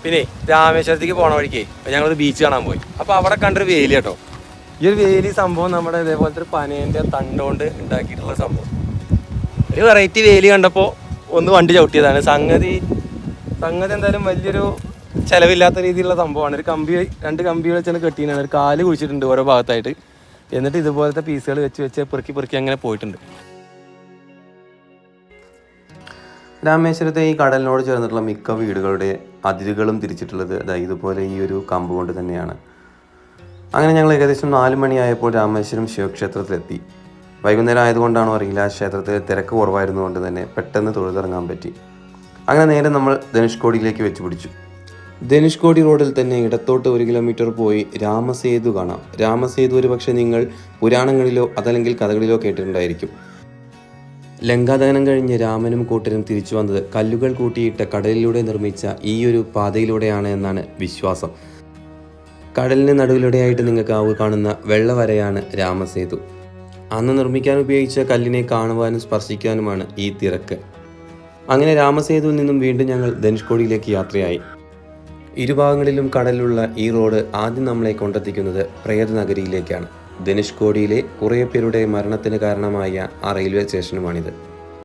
പിന്നെ രാമേശ്വരത്തേക്ക് പോണ വഴിക്ക് ഞങ്ങളൊരു ബീച്ച് കാണാൻ പോയി. അപ്പോൾ അവിടെ കണ്ടൊരു വേലി കേട്ടോ. ഈ ഒരു വേലി സംഭവം നമ്മുടെ ഇതേപോലത്തെ ഒരു പനേൻ്റെ തണ്ടുകൊണ്ട് ഉണ്ടാക്കിയിട്ടുള്ള സംഭവം. ഒരു വെറൈറ്റി വേലി കണ്ടപ്പോൾ ഒന്ന് വണ്ടി ചവിട്ടിയതാണ്. സംഗതി എന്തായാലും വലിയൊരു ചിലവില്ലാത്ത രീതിയിലുള്ള സംഭവമാണ്. ഒരു രണ്ട് കമ്പി വെച്ചാണ് കെട്ടിയാണ്. ഒരു കാല് കുഴിച്ചിട്ടുണ്ട് ഓരോ ഭാഗത്തായിട്ട്. എന്നിട്ട് ഇതുപോലത്തെ പീസുകൾ വെച്ച് പെറുക്കി അങ്ങനെ പോയിട്ടുണ്ട്. രാമേശ്വരത്തെ ഈ കടലിനോട് ചേർന്നിട്ടുള്ള മിക്ക വീടുകളുടെ അതിരുകളും തിരിച്ചിട്ടുള്ളത് ഇതുപോലെ ഈ ഒരു കമ്പ് കൊണ്ട് തന്നെയാണ്. അങ്ങനെ ഞങ്ങൾ ഏകദേശം 4 മണിയായപ്പോൾ രാമേശ്വരം ശിവക്ഷേത്രത്തിലെത്തി. വൈകുന്നേരം ആയതുകൊണ്ടാണോ അറിയില്ല, ക്ഷേത്രത്തിൽ തിരക്ക് കുറവായിരുന്നുകൊണ്ട് തന്നെ പെട്ടെന്ന് തൊഴുതിറങ്ങാൻ പറ്റി. അങ്ങനെ നേരെ നമ്മൾ ധനുഷ്കോടിയിലേക്ക് വെച്ച് പിടിച്ചു. ധനുഷ്കോടി റോഡിൽ തന്നെ ഇടത്തോട്ട് 1 കിലോമീറ്റർ പോയി രാമസേതു കാണാം. രാമസേതു ഒരു പക്ഷേ നിങ്ങൾ പുരാണങ്ങളിലോ അതല്ലെങ്കിൽ കഥകളിലോ കേട്ടിട്ടുണ്ടായിരിക്കും. ലങ്കാദഹനം കഴിഞ്ഞ് രാമനും കൂട്ടരും തിരിച്ചു വന്നത് കല്ലുകൾ കൂട്ടിയിട്ട കടലിലൂടെ നിർമ്മിച്ച ഈ ഒരു പാതയിലൂടെയാണ് എന്നാണ് വിശ്വാസം. കടലിന് നടുവിലൂടെയായിട്ട് നിങ്ങൾക്ക് കാണുന്ന വെള്ളവരയാണ് രാമസേതു. അന്ന് നിർമ്മിക്കാൻ ഉപയോഗിച്ച കല്ലിനെ കാണുവാനും സ്പർശിക്കാനുമാണ് ഈ തിരക്ക്. അങ്ങനെ രാമസേതുവിൽ നിന്നും വീണ്ടും ഞങ്ങൾ ധനുഷ്കോടിയിലേക്ക് യാത്രയായി. ഇരുഭാഗങ്ങളിലും കടലിലുള്ള ഈ റോഡ് ആദ്യം നമ്മളെ കൊണ്ടെത്തിക്കുന്നത് പ്രേതനഗരിയിലേക്കാണ്. ധനുഷ്കോടിയിലെ കുറേ പേരുടെ മരണത്തിന് കാരണമായ ആ റെയിൽവേ സ്റ്റേഷനുമാണിത്.